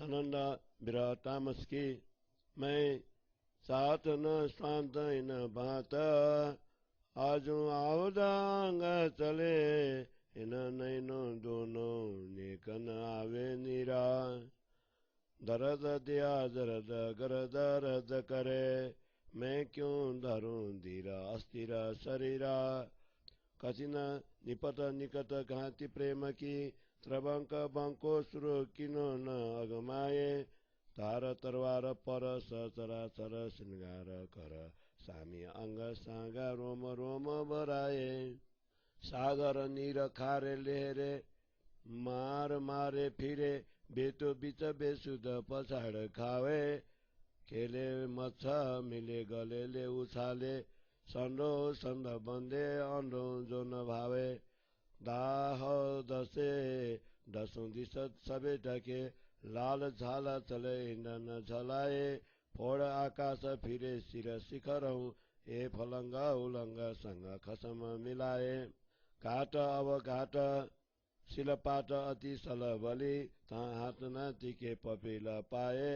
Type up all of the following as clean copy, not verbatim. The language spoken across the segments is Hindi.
सनंदा विरह तामस की मैं सात न स्वांत इन भात आजू आवदांग चले इन नैनो दोनों नेकन आवे नीरा दर्द दिया दर्द गर दर्द करे मैं क्यों धरूं धीरा अस्थिर शरीरा कठिन निपत निकट घाति प्रेम की त्रबंक बंको सुरो किनो न अगमाए तार तरवार पर सचराचर श्रृंगार कर सामी अंग सागा रोम रोम बराए सागर नीर खारे लेहरे मार मारे फिरे बेतो बिच बेसुध पछाड़ खावे खेले मच्छा मिले गले ले उछाले संडो संध बंदे अंडो जो न भावे दाह दसे दसों दिश सबे ढके लाल झाला चले इंधन झलाए फोड़ आकाश फिरे सिर शिखर ए फलंग उलंग संग खसम मिलाए घाट अब घाट शिलपाट अति सल बलि हाथ न टिके पपिल पाए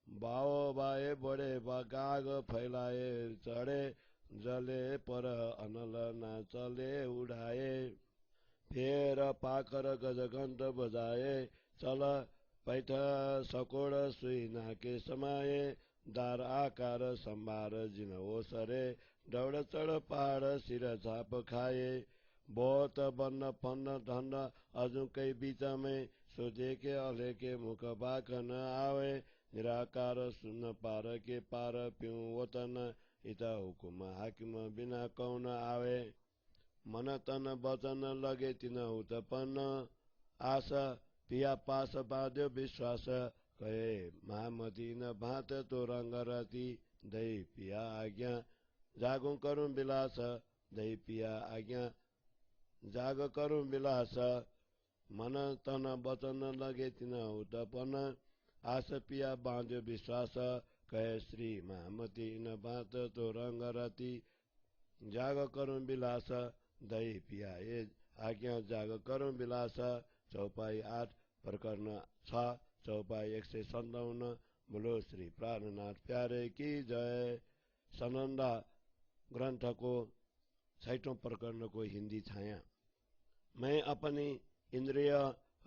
बाओ बाए बड़े बागाग फैलाए चढ़े जले पर अनल न चले उड़ाए फेर पाकर गजघंट बजाए चल पैठ सकोड़ सुई नाके समाए दार आकार संभार जिन ओसरे दौड़ चढ़ पहाड़ सिर झाप खाए बहुत बन्न पन्न धन अजुकै बीच में सोचे के अले के मुख बाक न आवे निराकार सुन पार के पार प्यूं वतन इता हुकुम हाकिम बिना कौन आवे मन तन वचन लगे तिन उत्पन्न आशा पिया पास बाध्यो विश्वास कहे महामती न भात तो रंग रति दही पिया आज्ञा जागू करूं विलास दही पिया आज्ञा जाग करूं विलास मन तन वचन लगे तिन उत्पन्न आस पिया बांध्यो विश्वास कहे श्री महामती न भात तो रंग रति जाग करूं विलास दही पिया ये आज्ञा जाग करूं विलास चौपाई 8 प्रकरण 6 चौपाई 157 बोलो श्री प्राणनाथ प्यारे की जय। सनंदा ग्रंथ को 60वें प्रकरण को हिंदी छाया। मैं अपनी इंद्रिय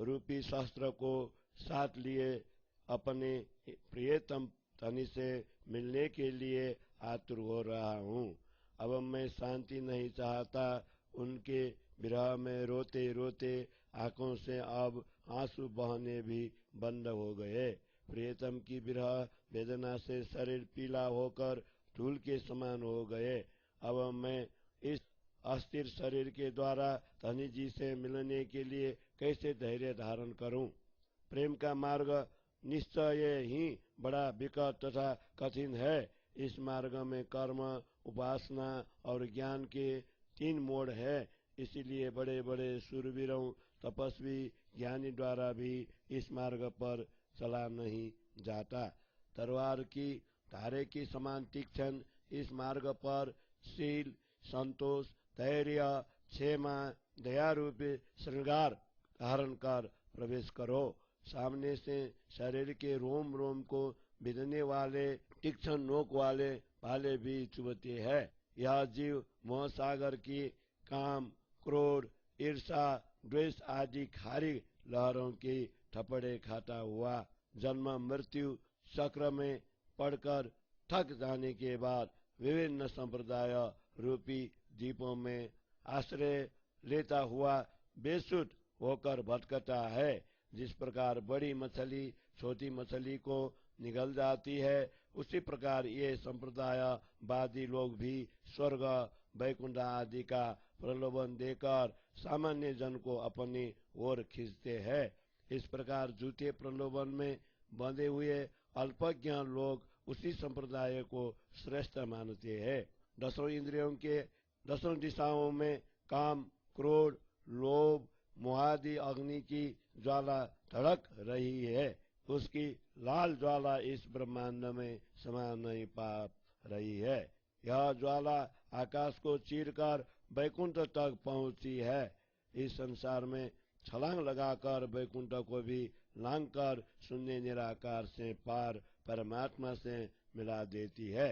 रूपी शस्त्र को साथ लिए अपने प्रियतम धनी से मिलने के लिए आतुर हो रहा हूँ। अब मैं शांति नहीं चाहता। उनके विरह में रोते रोते आंखों से अब आंसू बहने भी बंद हो गए। प्रियतम की विरह वेदना से शरीर पीला होकर धूल के समान हो गए। अब मैं इस अस्थिर शरीर के द्वारा धनी जी से मिलने के लिए कैसे धैर्य धारण करूं? प्रेम का मार्ग निश्चय ही बड़ा विकट तथा कठिन है। इस मार्ग में कर्म, उपासना और ज्ञान के 3 मोड़ है। इसलिए बड़े बड़े शूरवीरों, तपस्वी, ज्ञानी द्वारा भी इस मार्ग पर चला नहीं जाता। तलवार की धारे की समान तीक्ष्ण इस मार्ग पर शील, संतोष, धैर्य, क्षेमा, दया रूपी श्रृंगार धारण कर प्रवेश करो। सामने से शरीर के रोम रोम को बिधने वाले तीक्ष्ण नोक वाले भाले भी चुभते हैं। यह जीव मोह सागर की काम, क्रोध, ईर्षा, द्वेष आदि खारी लहरों की थपड़े खाता हुआ जन्म मृत्यु चक्र में पड़कर थक जाने के बाद विभिन्न संप्रदाय रूपी द्वीपों में आश्रय लेता हुआ बेसुध होकर भटकता है। जिस प्रकार बड़ी मछली छोटी मछली को निगल जाती है, उसी प्रकार ये संप्रदायवादी लोग भी स्वर्ग, वैकुंठ आदि का प्रलोभन देकर सामान्य जन को अपनी ओर खींचते हैं। इस प्रकार झूठे प्रलोभन में बंधे हुए अल्पज्ञ लोग उसी संप्रदाय को श्रेष्ठ मानते हैं। 10 इंद्रियों के 10 दिशाओं में काम, क्रोध, लोभ, मोहादि अग्नि की ज्वाला धड़क रही है। उसकी लाल ज्वाला इस ब्रह्मांड में समा नहीं पा रही है। यह ज्वाला आकाश को चीरकर वैकुंठ तक पहुंची है। इस संसार में छलांग लगाकर वैकुंठ को भी लांग कर शून्य निराकार से पार परमात्मा से मिला देती है।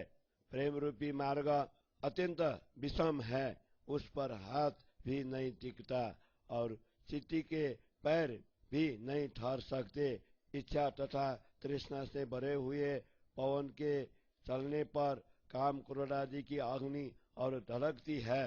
प्रेम रूपी मार्ग अत्यंत विषम है, उस पर हाथ भी नहीं टिकता और चिट्टी के पैर भी नहीं ठहर सकते। इच्छा तथा तृष्णा से भरे हुए पवन के चलने पर काम क्रोध आदि की अग्नि और धड़कती है।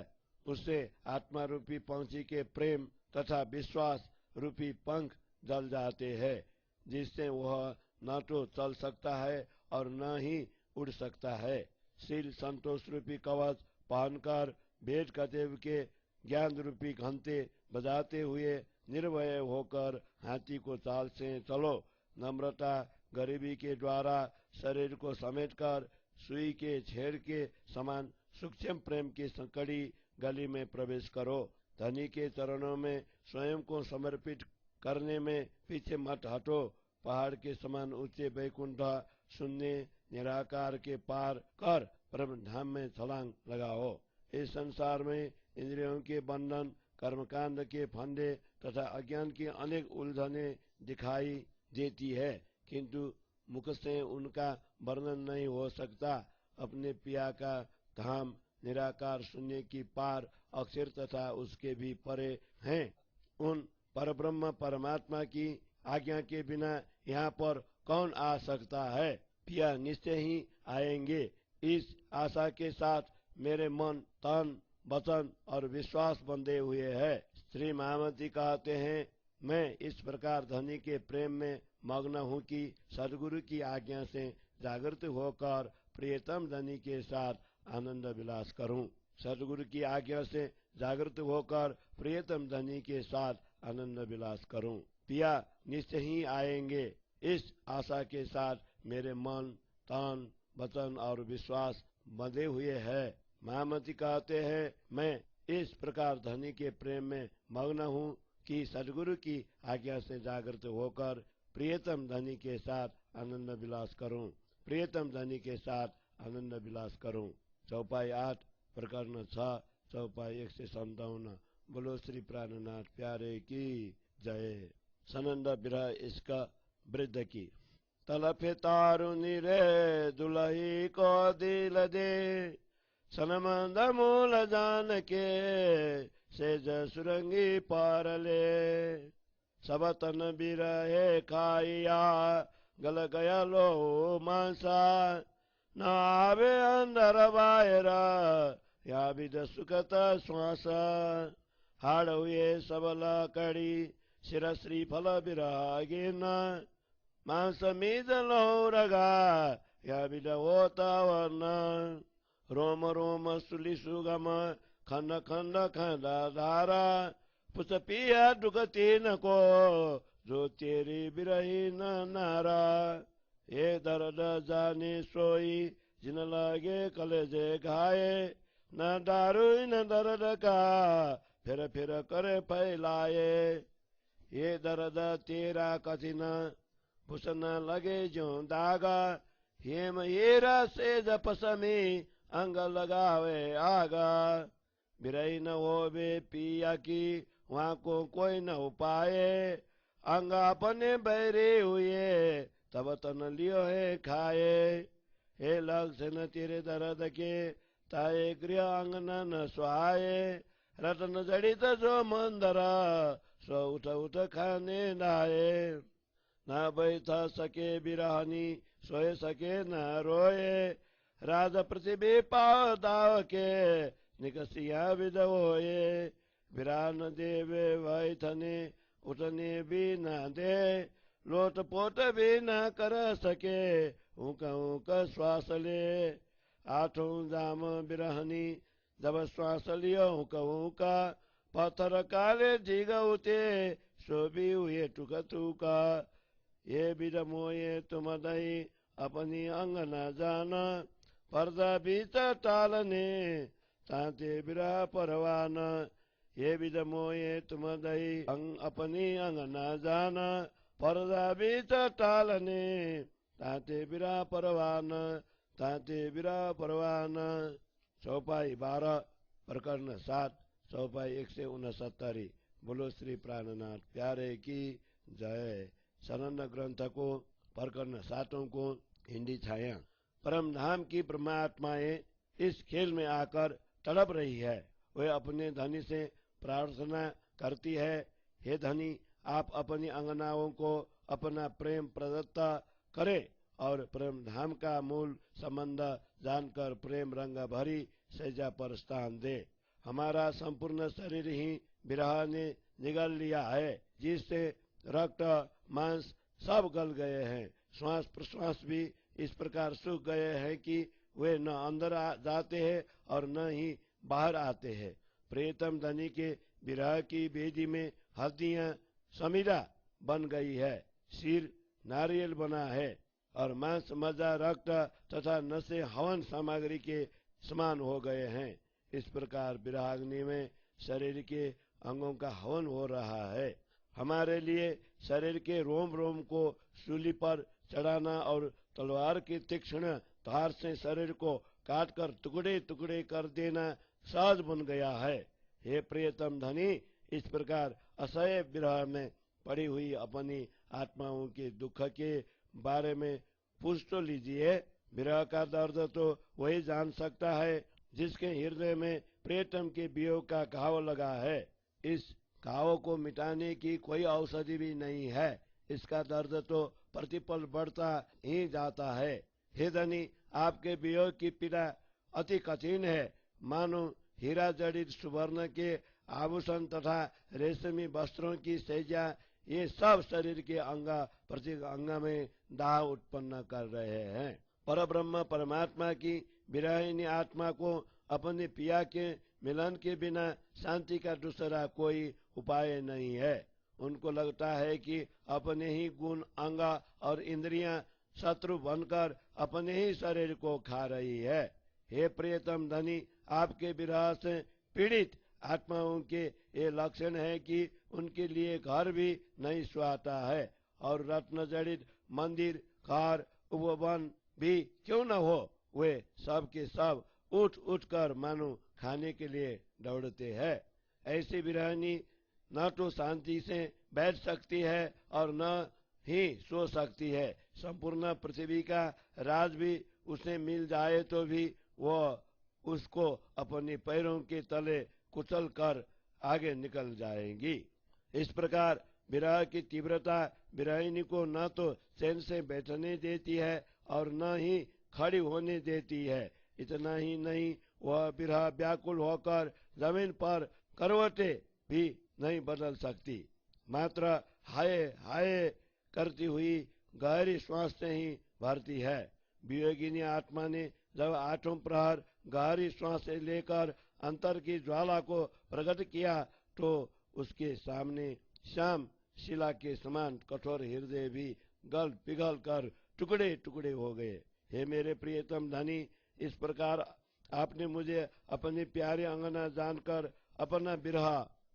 उससे आत्मा रूपी पंछी के प्रेम तथा विश्वास रूपी पंख जल जाते हैं, जिससे वह न तो चल सकता है और न ही उड़ सकता है। शील संतोष रूपी कवच पहनकर वेद कदेव के ज्ञान रूपी घंटे बजाते हुए निर्भय होकर हाथी को चाल से चलो। नम्रता गरीबी के द्वारा शरीर को समेटकर सुई के छेड़ के समान सूक्ष्म प्रेम की संकड़ी गली में प्रवेश करो। धनी के चरणों में स्वयं को समर्पित करने में पीछे मत हटो। पहाड़ के समान ऊंचे वैकुंठ शून्य निराकार के पार कर परम धाम में छलांग लगाओ। इस संसार में इंद्रियों के बंधन, कर्मकांड के फंदे तथा अज्ञान की अनेक उलझने दिखाई देती है, किंतु मुख से उनका वर्णन नहीं हो सकता। अपने पिया का धाम निराकार शून्य की पार अक्षर तथा उसके भी परे हैं। उन परब्रह्म परमात्मा की आज्ञा के बिना यहाँ पर कौन आ सकता है? पिया निश्चय ही आएंगे। इस आशा के साथ मेरे मन, तन, वचन और विश्वास बंधे हुए है। श्री महामती कहते हैं, मैं इस प्रकार धनी के प्रेम में मग्न हूँ कि सदगुरु की आज्ञा से जागृत होकर प्रियतम धनी के साथ आनंद विलास करूं। सदगुरु की आज्ञा से जागृत होकर प्रियतम धनी के साथ आनंद विलास करूं। पिया निश्चय ही आएंगे। इस आशा के साथ मेरे मन, तन, वचन और विश्वास बंधे हुए है। महामती कहते हैं, मैं इस प्रकार धनी के प्रेम में मग्न हूँ कि सदगुरु की आज्ञा से जागृत होकर प्रियतम धनी के साथ आनंद विलास करूं। प्रियतम धनी के साथ आनंद विलास करूं। चौपाई 8 प्रकरण 6 चौपाई 157। बोलो श्री प्राणनाथ प्यारे की जय। सनंद बिरह इसका वृद्ध की। तलफे तारुनी रे दुलही को दिल दे, सनमंद मूल जान के सेज सुरंगी पारले। सब तन बिरहे खाइया गल गया लो मांसा, न आवे अंदर बाहर या विद सुखत श्वास। हाड़ हुए सबल कड़ी शिर श्री फल विरागिन, मांस मीद लो रगा या विद होता वर्ण। रोम रोम सुली सुगम खंड खंड खंड धारा, पुछ पिया दुखती न को जो तेरी बिरही न नारा। ये दर्द जाने सोई जिन लगे कलेजे घाये, न दारू न दर्द का फिर फिर करे फैलाए। ये दर्द तेरा कठिन भूष न लगे जो दागा, हेम येरा से जपसमी अंग लगावे आगा। बिरही न होवे पिया की वहाँ को कोई न उपाये, अंग अपने बैरे हुए तब तन लियो है खाए। हे लक्षण तेरे दर्द के ताए गृह अंगना न सुहाए, रतन जड़ित जो मंदरा सो उठ उठ खाने नाये। न बैठ सके बिरहनी सोए सके न रोए, राज पृथ्वी पाव दाव के निकसिया विद होए। विरान देवे वैथने उठने भी न दे, लोट पोट भी न कर सके ऊक ऊक श्वास ले। आठों जाम बिरहनी जब श्वास लियो ऊक ऊका, पत्थर काले जिग उते सो भी हुए टुक टुका। ये बिद मोये तुम दई अपनी अंग न जाना, पर्दा बीच टालने ताते बिरह परवान। ये विद मोये तुम दई अपनी अंग न जाना, पर्दा बीच टालने ताते बिरह परवान ताते बिरह परवान। चौपाई 12 प्रकरण 7 चौपाई 169। बोलो श्री प्राणनाथ प्यारे की जय। शरण ग्रंथ को प्रकरण 7 को हिंदी छाया। परम धाम की परमात्माएं इस खेल में आकर तड़प रही है। वे अपने धनी से प्रार्थना करती है, हे धनी, आप अपनी अंगनाओं को अपना प्रेम प्रदत्त करें और प्रेम धाम का मूल संबंध जानकर प्रेम रंग भरी सैजा पर स्थान दे। हमारा संपूर्ण शरीर ही विरह ने निगल लिया है, जिससे रक्त मांस सब गल गए हैं। श्वास प्रश्वास भी इस प्रकार सूख गए हैं कि वे न अंदर जाते हैं और न ही बाहर आते हैं। प्रियतम धनी के विरह की बेदी में हड्डियां समीरा बन गई है, सिर नारियल बना है और मांस मज्जा रक्त तथा नशे हवन सामग्री के समान हो गए हैं। इस प्रकार विरहाग्नि में शरीर के अंगों का हवन हो रहा है। हमारे लिए शरीर के रोम रोम को सूली पर चढ़ाना और तलवार की तीक्ष्ण धार से शरीर को काटकर टुकड़े टुकड़े कर देना सहज बन गया है। हे प्रियतम धनी, इस प्रकार असह्य विरह में पड़ी हुई अपनी आत्माओं के दुख के बारे में पूछ तो लीजिए। विरह का दर्द तो वही जान सकता है जिसके हृदय में प्रियतम के वियोग का घाव लगा है। इस घाव को मिटाने की कोई औषधि भी नहीं है। इसका दर्द तो प्रतिपल बढ़ता ही जाता है। हे धनी, आपके वियोग की पीड़ा अति कठिन है। मानो हीरा जड़ित सुवर्ण के आभूषण तथा रेशमी वस्त्रों की सैया ये सब शरीर के अंग प्रत्येक अंग में दाह उत्पन्न कर रहे हैं। परब्रह्म परमात्मा की विरहिणी आत्मा को अपने पिया के मिलन के बिना शांति का दूसरा कोई उपाय नहीं है। उनको लगता है कि अपने ही गुण अंग और इंद्रियां शत्रु बनकर अपने ही शरीर को खा रही है। हे प्रियतम धनी, आपके विरह से पीड़ित आत्माओं के ये लक्षण है कि उनके लिए घर भी नहीं सुहाता है और रत्न जड़ित मंदिर घर उपवन भी क्यों न हो, वे सब के सब उठ उठ कर मानो खाने के लिए दौड़ते हैं। ऐसी विरहिणी न तो शांति से बैठ सकती है और न ही सो सकती है। संपूर्ण पृथ्वी का राज भी उसे मिल जाए तो भी वह उसको अपने पैरों के तले कुचल कर आगे निकल जाएंगी। इस प्रकार विरह की तीव्रता विरहिणी को न तो चैन से बैठने देती है और न ही खड़ी होने देती है। इतना ही नहीं, वह विरह व्याकुल होकर जमीन पर करवटे भी नहीं बदल सकती, मात्र हाय हाय करती हुई गहरी श्वास से ही भरती है। वियोगिनी आत्मा ने जब आठों प्रहर गहरी श्वास से लेकर अंतर की ज्वाला को प्रकट किया तो उसके सामने श्याम शिला के समान कठोर हृदय भी गल पिघल कर टुकड़े टुकड़े हो गए। हे मेरे प्रियतम धनी, इस प्रकार आपने मुझे अपने प्यारे अंगना जानकर अपना विरह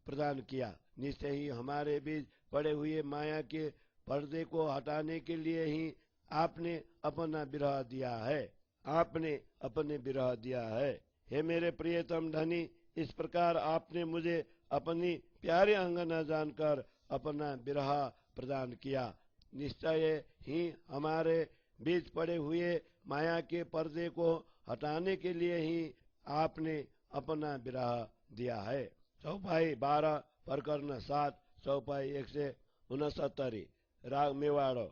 प्रदान किया। निश्चय ही हमारे बीच पड़े हुए माया के पर्दे को हटाने के लिए ही आपने अपना विरह दिया है। आपने अपने विरह दिया है। हे मेरे प्रियतम धनी, इस प्रकार आपने मुझे अपनी प्यारे अंगना जानकर अपना विरह प्रदान किया। निश्चय ही हमारे बीच पड़े हुए माया के पर्दे को हटाने के लिए ही आपने अपना विरह दिया है। चौपाई 12 प्रकरण 7 चौपाई 169 राग मेवाड़ो।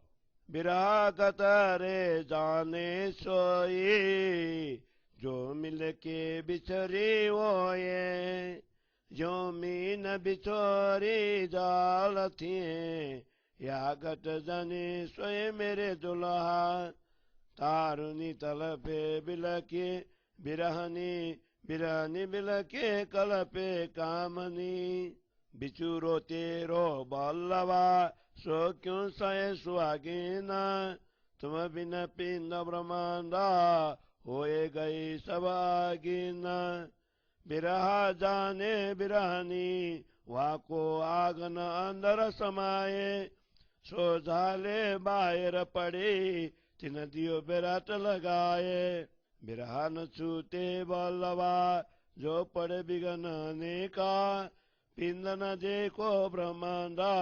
विरह कतरे जाने सोई, जो मिल के बिछड़ी वो ये, जो मीन बिछोरी जाल थिए, या गट जाने सोए मेरे दुल्हा। तारुनी तल पे बिलके बिरहनी, बिरहनी बिलके कल पे कामनी। बिचूरो तेरो बल्लवा, सो क्यों सहे सुहागिना। तुम बिन पिंड ब्रह्मांडा, होए गई सब आगिना। बिरह जाने बिरहनी, वाको आगन अंदर समाये। सो झाले बाहर पड़े, तिन दियो बेराट लगाए। बिरह न छूटे बल्लवा, जो पड़े बिगनने का। पिंड न देखो ब्रह्मांडा,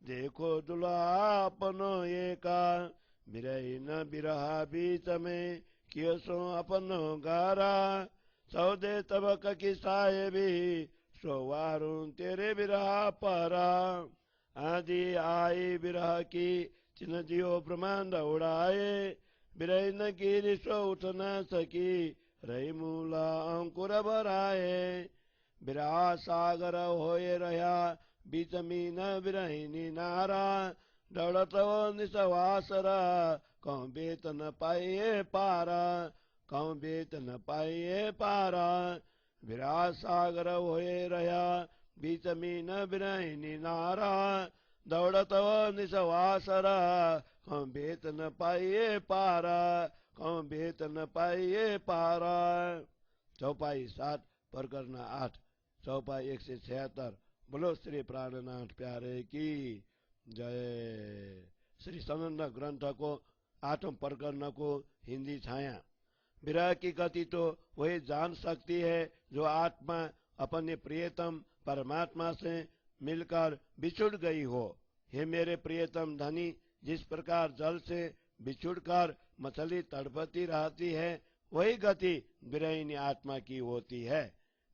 देखो दुल्हा अपनो एका बिरही न बिरहा बीच में कियो सो अपनो गारा सौदे तबक की साहेबी सोवारू तेरे बिरहा पारा आदि आई बिरह की चिन्ह जियो ब्रह्मांड उड़ाए बिरही न गिरी सो उठ न सकी रही मूला अंकुर भराए बिरहा सागर होए रहा बीच मीन बिरहिनी नारा दौड़त निसवासरा कहूँ बेत न पाइए पारा कहूँ बेत न पाइए पारा विराट सागर होए रहा बीच मीन बिरहिनी नारा दौड़त निसवासरा कहूँ बेत न पाइए पारा कहूँ बेत न पाइए पारा। चौपाई 7 प्रकरण 8 चौपाई 176। बोलो श्री प्राणनाथ प्यारे की जय। श्री सनंद ग्रंथ को 8वें प्रकरण को हिंदी छाया। विरह की गति तो वही जान सकती है जो आत्मा अपने प्रियतम परमात्मा से मिलकर बिछुड़ गई हो। हे मेरे प्रियतम धनी, जिस प्रकार जल से बिछुड़कर मछली तड़पती रहती है, वही गति विरहिणी आत्मा की होती है।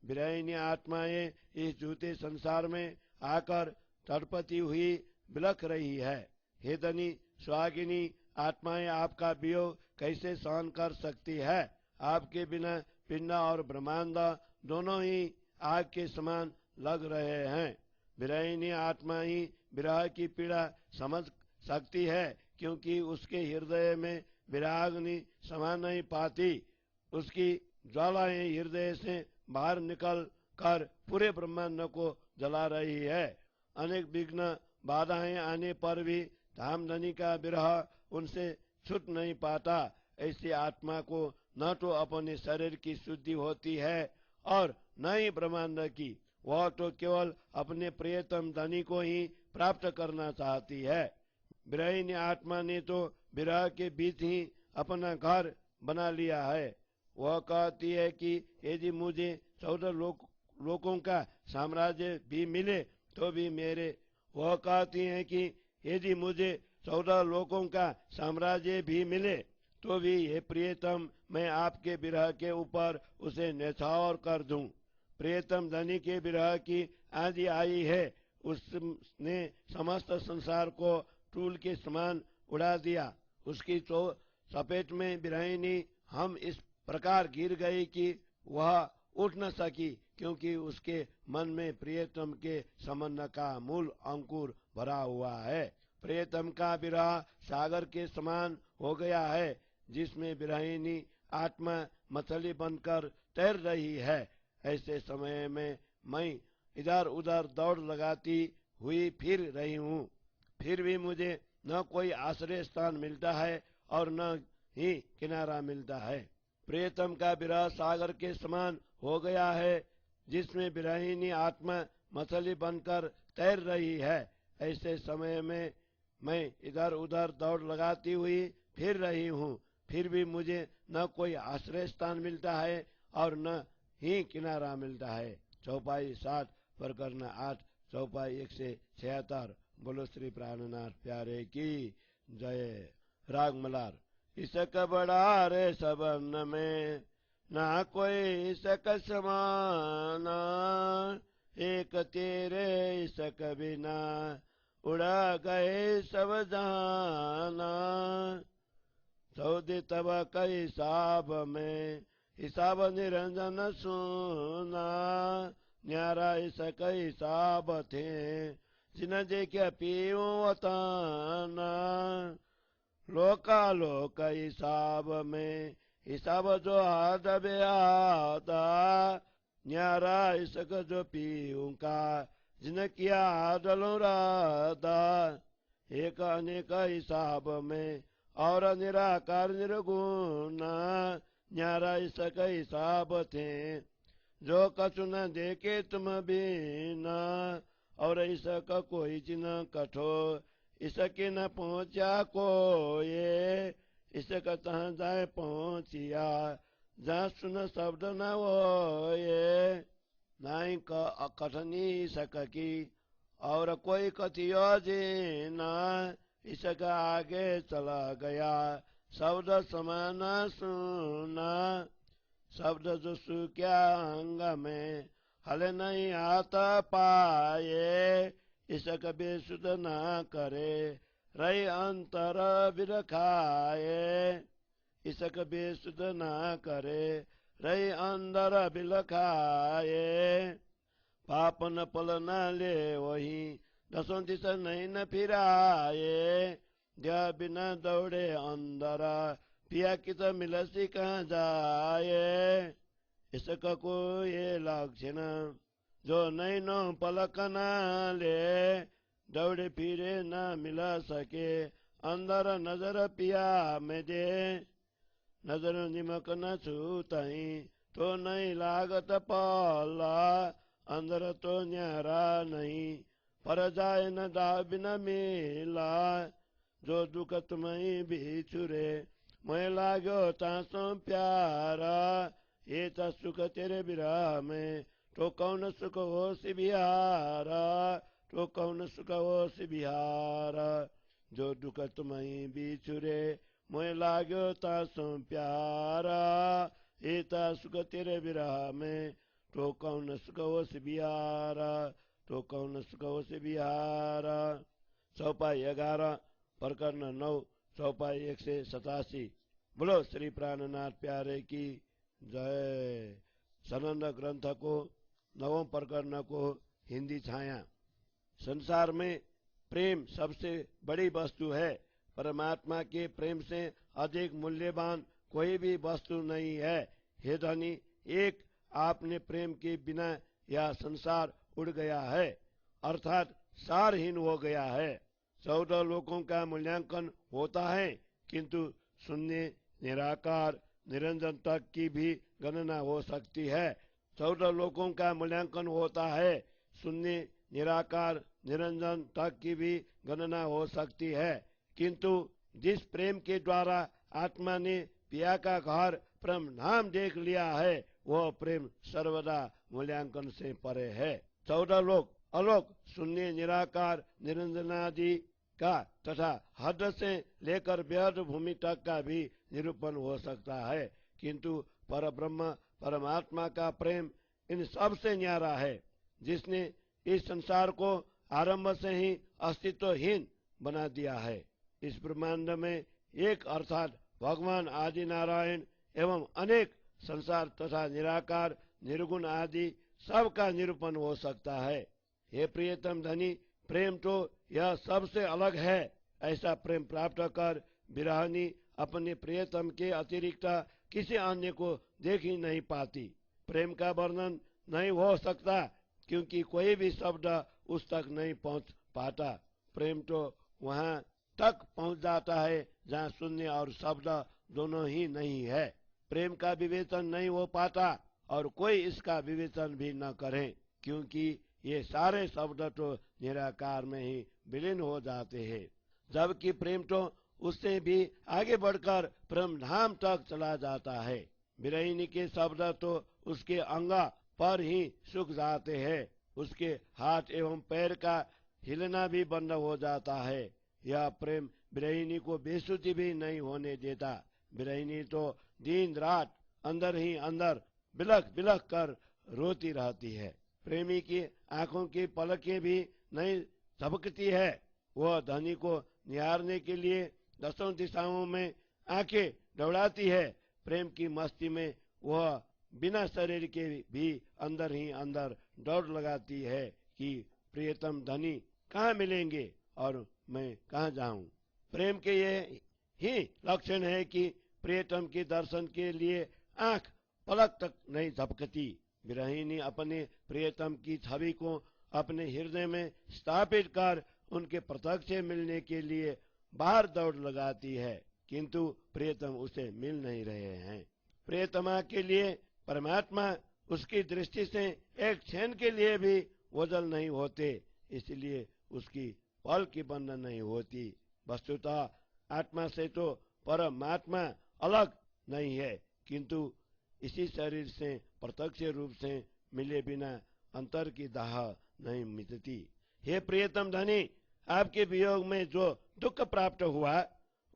विरहिणी आत्माएं इस झूठे संसार में आकर तड़पती हुई बिलख रही है। हे धनी, स्वागिनी आत्माएं आपका वियोग कैसे सहन कर सकती है? आपके बिना पिंड और ब्रह्मांड दोनों ही आग के समान लग रहे हैं। विरहिणी आत्मा ही विरह की पीड़ा समझ सकती है, क्योंकि उसके हृदय में विराग्नि समा नहीं पाती। उसकी ज्वालाएं हृदय से बाहर निकल कर पूरे ब्रह्मांड को जला रही है। अनेक विघ्न बाधाएं आने पर भी धामधनी का विरह उनसे छूट नहीं पाता। ऐसी आत्मा को न तो अपने शरीर की शुद्धि होती है और न ही ब्रह्मांड की। वह तो केवल अपने प्रियतम धनी को ही प्राप्त करना चाहती है। विरहिणी आत्मा ने तो विरह के बीच ही अपना घर बना लिया है। वह कहती है कि यदि मुझे 14 लोकों का साम्राज्य भी मिले तो भी मेरे वह कहती है कि यदि मुझे 14 लोकों का साम्राज्य भी मिले तो भी ये प्रियतम, मैं आपके विरह के ऊपर उसे न्यौछावर कर दूं। प्रियतम धनी के विरह की आंधी आई है, उसने समस्त संसार को टूल के समान उड़ा दिया। उसकी चपेट में विरहिणी हम इस प्रकार गिर गई कि वह उठ न सकी, क्योंकि उसके मन में प्रियतम के संबंध का मूल अंकुर भरा हुआ है। प्रियतम का विरह सागर के समान हो गया है, जिसमें विरहिणी आत्मा मछली बनकर तैर रही है। ऐसे समय में मैं इधर उधर दौड़ लगाती हुई फिर रही हूँ, फिर भी मुझे न कोई आश्रय स्थान मिलता है और न ही किनारा मिलता है। प्रियतम का विरह सागर के समान हो गया है, जिसमें विरहिणी आत्मा मछली बनकर तैर रही है। ऐसे समय में मैं इधर उधर दौड़ लगाती हुई फिर रही हूँ, फिर भी मुझे न कोई आश्रय स्थान मिलता है और न ही किनारा मिलता है। चौपाई 7 प्रकरण 8 चौपाई 176। बोलो श्री प्राणनाथ प्यारे की जय। राग मलार। इसक बड़ा रे सबन में ना कोई इसक समाना, एक तेरे इसक बिना उड़ा गए सब जाना। सौदे तब कई हिसाब में हिसाब निरंजन सुना, न्यारा इसक हिसाब थे जिन देखे पीऊ वताना। लोका लोक हिसाब में हिसाब जो हाथ बेआदा, न्यारा इसक जो पीऊ का जिन किया आदलो राधा। एक अनेक हिसाब में और निराकार निर्गुण, न्यारा इसक हिसाब थे जो कछु न देखे तुम बिना। और इसका कोई चिन्ह कठो इसके न पहुंचा कोई, इसका तहाँ जाए पहुंचिया जहाँ सुन शब्द न वो। नाई कठनी सक की और कोई कथियो जीना इसका आगे चला गया। शब्द समान सुना शब्द जो क्या अंग में हल नहीं आता पाए। इसका बेसुध ना करे रही अंतर बिलखाए। इसका बेसुध ना करे रही अंदर बिलखाए। पाप न पल न ले वही दसों दिशा नहीं न फिराए। दिया बिना दौड़े अंदर पिया कित मिलसी कहाँ जाए। इसका कोई लक्षण जो नहीं नो पलक न ले दौड़े फिरे न मिल सके अंदर नजर पिया में दे। नजर निमक न छूतही तो नहीं लागत पला अंदर तो न्यारा नहीं पर जाए न दाबिन मिला। जो दुख तुम्हें बिछुरे मैं लागो तासो प्यारा। ये सुख तेरे विरह में तो कौन सुख हो सी बिहारा। तो कौन सुख हो सी बिहारा। जो दुख तुम्हें बिछुरे मैं लागो तासो प्यारा। ये सुख तेरे विरह में तो कौन सुख हो सी बिहारा। तो कौन सुख हो सी बिहारा। चौपाई 11 प्रकरण 9 चौपाई 187। बोलो श्री प्राणनाथ प्यारे की जय। सनंद ग्रंथ को 9वें प्रकरण को हिंदी छाया। संसार में प्रेम सबसे बड़ी वस्तु है। परमात्मा के प्रेम से अधिक मूल्यवान कोई भी वस्तु नहीं है। हे धनी, एक आपने प्रेम के बिना यह संसार उड़ गया है, अर्थात सारहीन हो गया है। 14 लोकों का मूल्यांकन होता है, किंतु शून्य निराकार निरंजन तक की भी गणना हो सकती है। 14 लोकों का मूल्यांकन होता है, शून्य निराकार निरंजन तक की भी गणना हो सकती है, किंतु जिस प्रेम के द्वारा आत्मा ने पिया का घर परम धाम देख लिया है, वह प्रेम सर्वदा मूल्यांकन से परे है। 14 लोक अलोक शून्य निराकार निरंजनादि का तथा हद से लेकर बेहद भूमि तक का भी निरूपण हो सकता है, किंतु पर ब्रह्म परमात्मा का प्रेम इन सब से न्यारा है, जिसने इस संसार को आरंभ से ही अस्तित्वहीन बना दिया है। इस ब्रह्मांड में एक अर्थात भगवान आदि नारायण एवं अनेक संसार तथा निराकार निर्गुण आदि सबका निरूपण हो सकता है। हे प्रियतम धनी, प्रेम तो यह सबसे अलग है। ऐसा प्रेम प्राप्त कर विरहिणी अपने प्रियतम के अतिरिक्त किसी अन्य को देख ही नहीं पाती। प्रेम का वर्णन नहीं हो सकता, क्योंकि कोई भी शब्द उस तक नहीं पहुंच पाता। प्रेम तो वहां तक पहुंच जाता है जहां शून्य और शब्द दोनों ही नहीं है। प्रेम का विवेचन नहीं हो पाता और कोई इसका विवेचन भी न करे, क्योंकि ये सारे शब्द तो निराकार में ही विलीन हो जाते हैं, जबकि प्रेम तो उससे भी आगे बढ़कर परम धाम तक चला जाता है। विरहिणी के शब्द तो उसके अंग पर ही सूख जाते हैं, उसके हाथ एवं पैर का हिलना भी बंद हो जाता है। यह प्रेम विरहिणी को बेसुधी भी नहीं होने देता। विरहिणी तो दिन रात अंदर ही अंदर बिलख बिलख कर रोती रहती है। प्रेमी की आंखों की पलकें भी नहीं झपकती है। वह धनी को निहारने के लिए 10 दिशाओं में आंखें दौड़ाती है। प्रेम की मस्ती में वह बिना शरीर के भी अंदर ही अंदर दौड़ लगाती है कि प्रियतम धनी कहाँ मिलेंगे और मैं कहाँ जाऊं। प्रेम के ये ही लक्षण है कि प्रियतम के दर्शन के लिए आंख पलक तक नहीं झपकती। विरहिणी अपने प्रियतम की छवि को अपने हृदय में स्थापित कर उनके प्रत्यक्ष मिलने के लिए बाहर दौड़ लगाती है, किंतु प्रियतम उसे मिल नहीं रहे हैं। प्रियतमा के लिए परमात्मा उसकी दृष्टि से एक क्षण के लिए भी ओझल नहीं होते, इसलिए उसकी पल की बंद नहीं होती। वस्तुतः आत्मा से तो परमात्मा अलग नहीं है, किंतु इसी शरीर से प्रत्यक्ष रूप से मिले बिना अंतर की दाह नहीं मिटती। हे प्रियतम धनी, आपके वियोग में जो दुख प्राप्त हुआ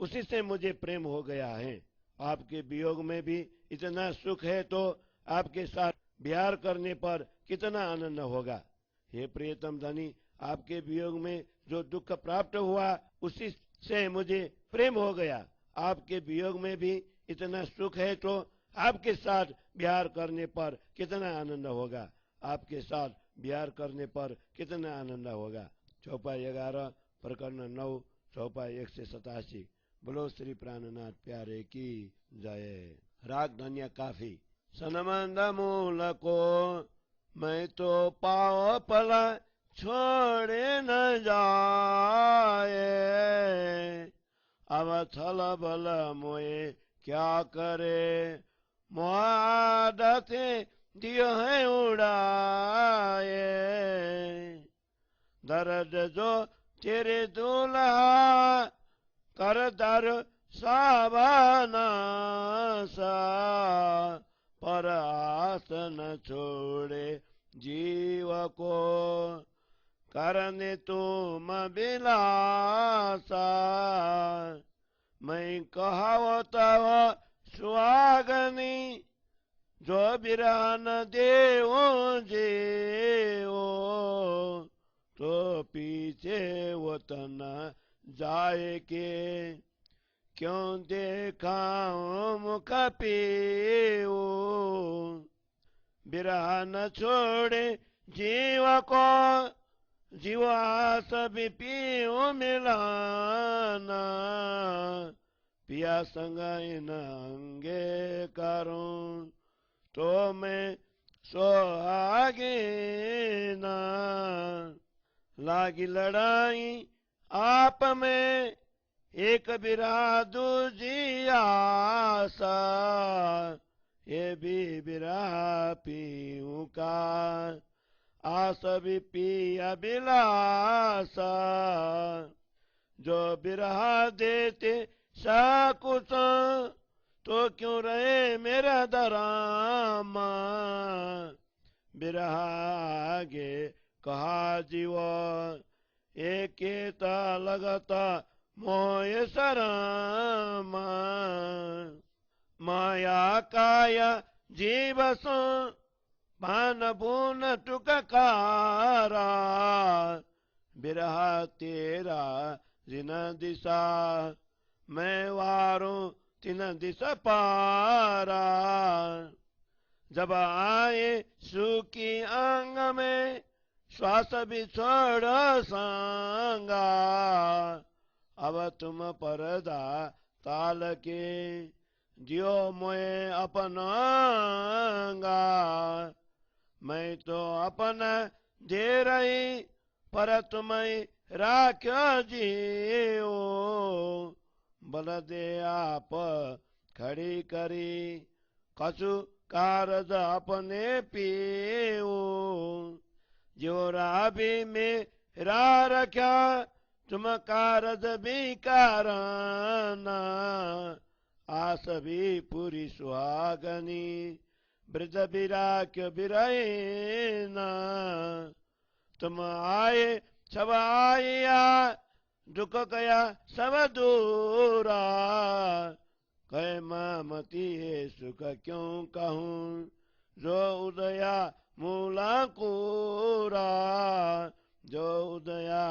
उसी से मुझे प्रेम हो गया है। आपके वियोग में भी इतना सुख है तो आपके साथ विहार करने पर कितना आनंद होगा। हे प्रियतम धनी, आपके वियोग में जो दुख प्राप्त हुआ उसी से मुझे प्रेम हो गया। आपके वियोग में भी इतना सुख है तो आपके साथ विहार करने पर कितना आनंद होगा। आपके साथ विहार करने पर कितना आनंद होगा। चौपाई 11 प्रकरण 9 चौपाई 187। बोलो श्री प्राणनाथ प्यारे की जय। राग धन्य काफी। सनमंद मूल को मैं तो पाओ पला छोड़े न जाए, अब छल बल मोए क्या करे, मोआदते दियो है उड़ाए। दर्द जो तेरे दूल्हा कर दर सावना सा, पर आस न छोड़े जीव को, करने तुम बिलासा। मैं कहावत सुहागनी जो बिरहन देवो जेओ, तो पीछे वतन जाए के क्यों देखाऊं मुख पेओ। बिरह न छोड़े जीव को, जीव आस भी पियो मिलाना, पिया संग इन अंगे करूं तो मैं सोहागे ना। लागी लड़ाई आप में एक बिरहा दूजी आशा, ये भी बिरहा पीऊं का, आस भी पिया बिलासा। जो बिरहा देते साकुच तो क्यों रहे मेरा दरामा। बिरहा आगे कहा जीव एकेता लगता मोय सरामा। माया काया जीवसो भान भून टुककारा, बिरहा तेरा जिन दिशा, मैं वारूं तिन दिश पारा। जब आए सुखी अंग में श्वास भी छोड़ सांगा, अब तुम परदा ताल के दियो मोए अपनांगा। मैं तो अपना दे रही पर तुम्हें राख्यो जियो, बल दे आप खड़ी करी कछु कारज अपने पियो। जो राबी में रा रख्या तुम कारज भी कराना, आस भी पूरी सुहागनी ब्रज बिराक्य बिरैना। तुम आए सब आया दुख गया सब दूरा, कह मामती है सुख क्यों कहूँ जो उदया मूलांकुरा। जो उदया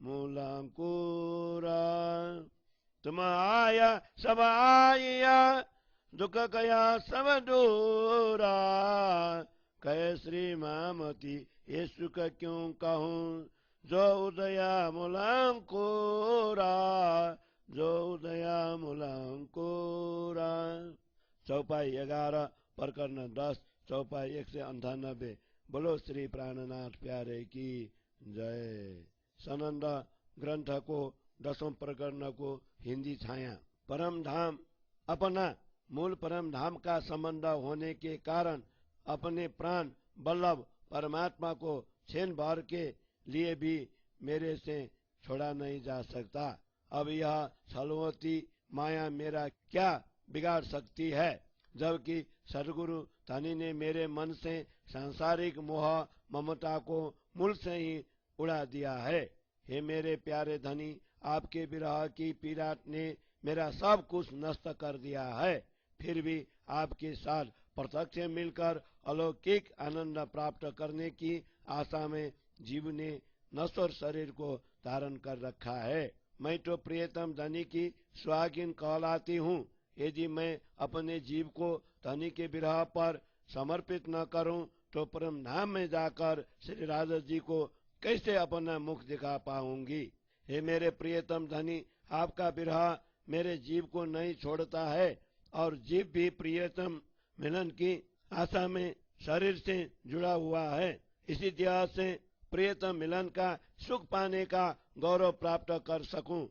मूलांकुरा। तुम आया सब आया दुख गया सब दूरा, कह श्री मामती ये सुख क्यों कहूँ जो उदया मूलांकुरा। जो उदया मूलांकुरा। चौपाई 11 प्रकरण 10 चौपाई 198। बोलो श्री प्राणनाथ प्यारे की जय। सनंद ग्रंथ को 10वें प्रकरण को हिंदी छाया। परम धाम अपना मूल परम धाम का संबंध होने के कारण अपने प्राण बल्लभ परमात्मा को छीन भर के लिए भी मेरे से छोड़ा नहीं जा सकता। अब यह छलवती माया मेरा क्या बिगाड़ सकती है, जबकि सदगुरु धनी ने मेरे मन से सांसारिक मोह ममता को मूल से ही उड़ा दिया है। हे मेरे प्यारे धनी, आपके विरह की पीड़ा ने मेरा सब कुछ नष्ट कर दिया है। फिर भी आपके साथ प्रत्यक्ष मिलकर अलौकिक आनंद प्राप्त करने की आशा में जीव ने नश्वर शरीर को धारण कर रखा है। मैं तो प्रियतम धनी की सुहागिन कहलाती हूँ। यदि मैं अपने जीव को धनी के विरह पर समर्पित न करूं तो परम धाम में जाकर श्री राधा जी को कैसे अपना मुख दिखा पाऊंगी। हे मेरे प्रियतम धनी, आपका विरह मेरे जीव को नहीं छोड़ता है और जीव भी प्रियतम मिलन की आशा में शरीर से जुड़ा हुआ है। इसी तरह से प्रियतम मिलन का सुख पाने का गौरव प्राप्त कर सकूं,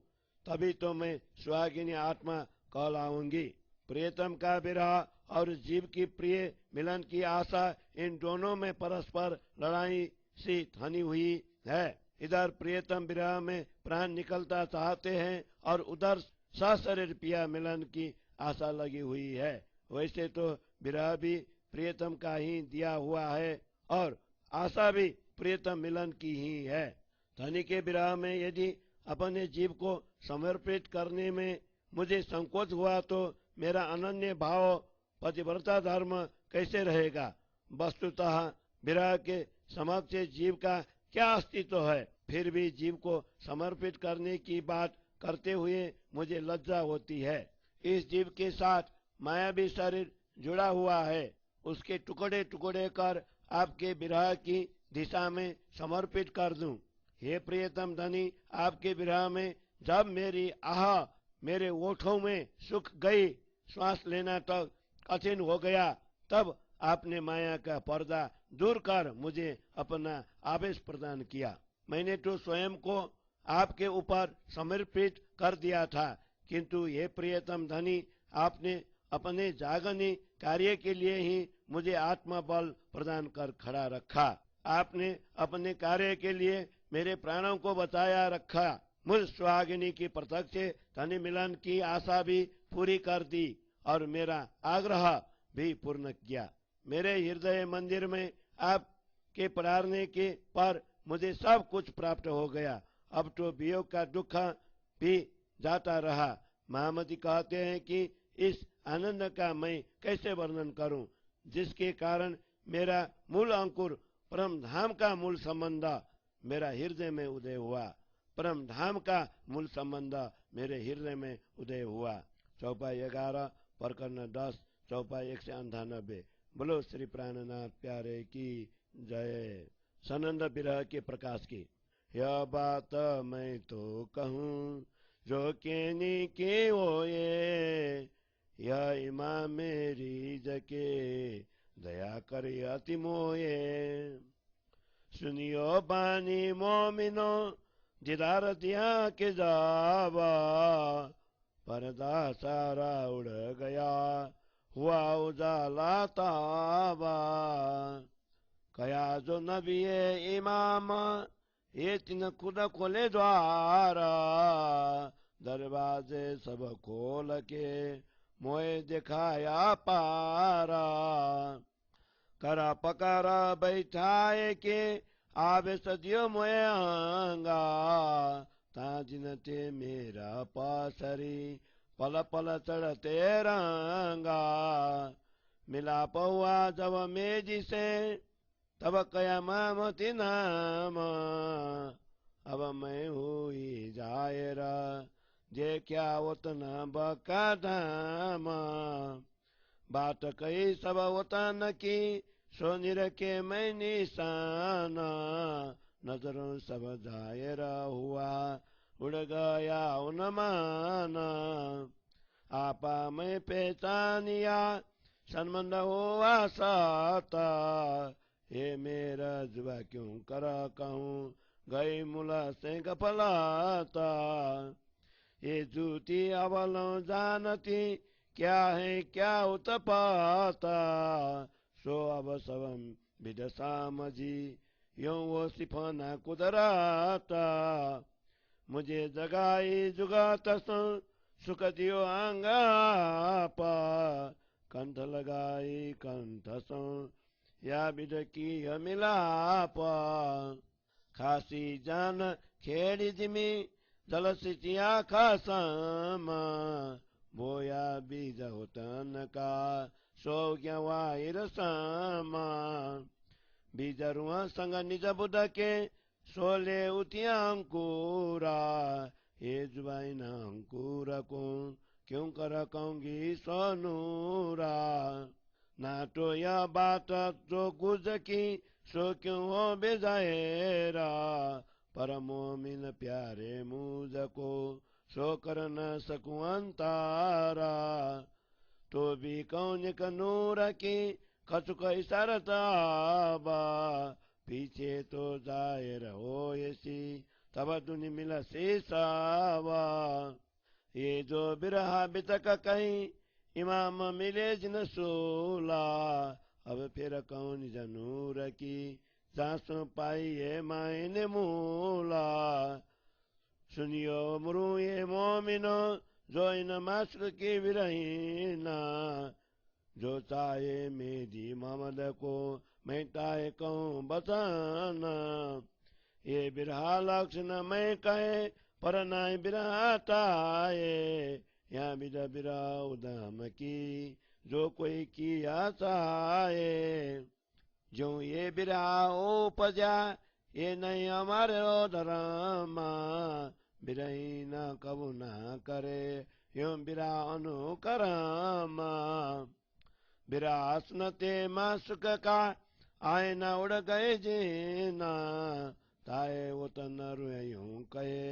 तभी तो मैं सुहागिनी आत्मा कहलाऊंगी। प्रियतम का विरह और जीव की प्रिय मिलन की आशा, इन दोनों में परस्पर लड़ाई सी थनी हुई है। इधर प्रियतम विरह में प्राण निकलता चाहते हैं और उधर सशरीर पिया मिलन की आशा लगी हुई है। वैसे तो विरह भी प्रियतम का ही दिया हुआ है और आशा भी प्रियतम मिलन की ही है। धनी के विरह में यदि अपने जीव को समर्पित करने में मुझे संकोच हुआ तो मेरा अनन्य भाव पतिव्रता धर्म कैसे रहेगा। वस्तुतः विरह के समक्ष जीव का क्या अस्तित्व है। फिर भी जीव को समर्पित करने की बात करते हुए मुझे लज्जा होती है। इस जीव के साथ मायावी शरीर जुड़ा हुआ है, उसके टुकड़े टुकड़े कर आपके विरह की दिशा में समर्पित कर दूं। हे प्रियतम धनी, आपके विरह में जब मेरी आह मेरे ओठों में सूख गई, श्वास लेना तक कठिन हो गया, तब आपने माया का पर्दा दूर कर मुझे अपना आवेश प्रदान किया। मैंने तो स्वयं को आपके ऊपर समर्पित कर दिया था, किंतु ये प्रियतम धनी, आपने अपने जागनी कार्य के लिए ही मुझे आत्मबल प्रदान कर खड़ा रखा। आपने अपने कार्य के लिए मेरे प्राणों को बचाया रखा। मुझ सुहागिनी की प्रत्यक्ष धनी मिलन की आशा भी पूरी कर दी और मेरा आग्रह भी पूर्ण किया। मेरे हृदय मंदिर में आपके पधारने के पर मुझे सब कुछ प्राप्त हो गया। अब तो वियोग का दुख भी जाता रहा। महामती कहते हैं कि इस आनंद का मैं कैसे वर्णन करूं, जिसके कारण मेरा मूल अंकुर परम धाम का मूल संबंध मेरा हृदय में उदय हुआ। परम धाम का मूल संबंध मेरे हृदय में उदय हुआ। चौपाई 11 प्रकरण 10 चौपाई 198। बोलो श्री प्राणनाथ प्यारे की जय। सनंद विरह के प्रकाश की। यह बात मैं तो कहूँ जो केनी के होए, यह इमाम मेरी जके दया करे अति मोये। सुनियो बानी मोमिनो दीदार दिया के जावा, पर्दा सारा उड़ गया हुआ उजाला ताबा। कया जो नबी इमाम ये तीन खुद खोले द्वारा, दरवाजे सब खोल के मोए दिखाया पारा। करा पकारा बैठाए के आवे सदियो मोए आंगा, ताजिनते मेरा पासरी पल पल चढ़ते रंगा। मिलाप हुआ जब मेजी से तब कया मामती नाम, अब मैं हुई जायरा देखा उतना बका धाम। बात कही सब उतन की सोनिर के मैं निशान, नजरों सब जायरा हुआ उड़ गया उन्मान। आपा मैं पहचानिया संबंध हुआ साता, ये मेरा जुआ क्यों करा कहूँ गई मुला से गफलाता। ये जूती अवलों जानती क्या है क्या उत्पाता, सो अब सबम विदसाम जी यूं वो सिफाना कुदराता। मुझे जगाई जुगात सुख दियो आंगापा, कंठ लगाई कंठ सो या बिद की मिलापा। खासी जान खेड़ी जिमी जल सिचिया खासामा बोया बीज होतन का सो वायर सामा बीज रुआ संग निज बुध के सोले उतिया अंकुरा हे जुबाइन अंकुर को क्यों कर कहूंगी सोनूरा नाटो या बात तो गुज की सो क्यों हो बेजाएरा पर मोमिन प्यारे मुझ को सो कर न सकूं अंतारा तो भी कौन का नूर की कचुक इशारत आबा पीछे तो जाहिर हो ऐसी तब दुनि मिला शेषावा ये जो बिरहा बितक कहीं इमाम मिले जिन सोला अब फिर कौन जनूर की सांसों पाई है मायने मूला सुनियो मुरु ये मोमिनो जो इन मास्क की विरहीना जो चाहे मेरी मोहम्मद को मैं ताए कहूँ बताना ये बिरहा लक्षण मैं कहे पर नाय बिरहा ताए यहाँ बिरा बिरा उदम की जो कोई किया चाहे जो ये बिरा उपजा ये नहीं हमारे धर्मा बिरही न कबू न करे यो बिरा अनुकरमा बिरासन ते मासुक का आए न उड़ गए जीना ताए वो तन यूं कहे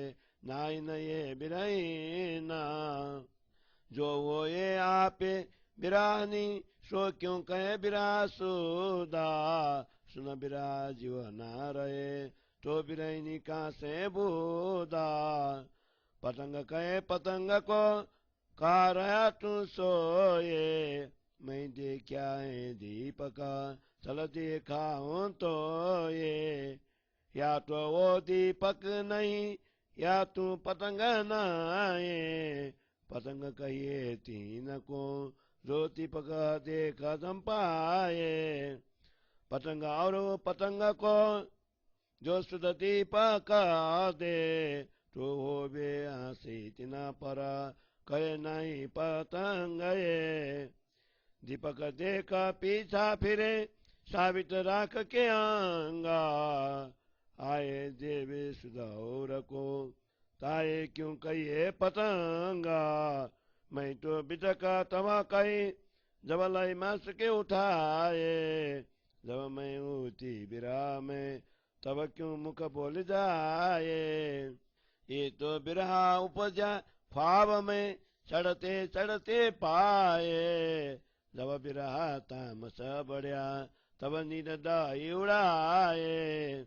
नाई न ये बिरहीना जो वो ये आपे बिरानी सो क्यों कहे बिरासुदा सुन बिरा जीव ना रहे तो बिरहीनी का से बूदा पतंग कहे पतंग को कहा रहा तू सोए मैं देखा है दीपक चल देखा हूं तो ये या तो वो दीपक नहीं या तू पतंग नाए पतंग कहिए तीन को जो दीपक देखा दम पाए पतंग और पतंग को जो सुध दीपक दे तो हो बे हंसी तिना पर कहे नहीं पतंग ये दीपक देखा पीछा फिरे साबित राख के आंगा आए देवे सुधौर को ताए क्यों कहिए पतंगा मैं तो बिटका तवा कही जब लाई मास के उठाए जब मैं उठी बिरा में तब क्यों मुख बोल जाए ये तो बिरहा उपजा ख्वाब में चढ़ते चढ़ते पाए जब बिरहा तामस बढ़िया तब नींद दाई उड़ाए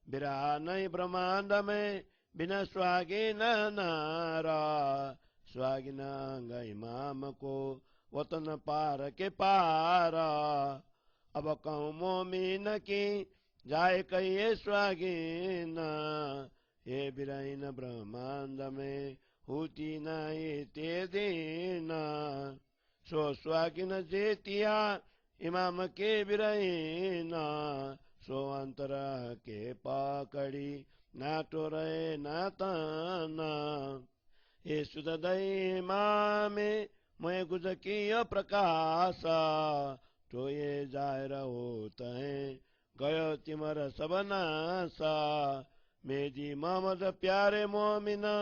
बिरहा नहीं ब्रह्मांड में बिना स्वागी न नारा स्वागी नांग इमाम को वतन पार के पारा अब कहूँ मोमिन की जाए कहिए स्वागी न ये बिरहीन ब्रह्मांड में होती न ये ते दीना सो स्वागिन जेतिया इमाम के बिरहीना सो अंतरा के पाकड़ी ना तो रहे ना ताना ये सुदय मामे मैं गुज की प्रकाशा तो ये जाहिर होता है गयो तिमर सबनासा मेरी मोहम्मद प्यारे मोमिना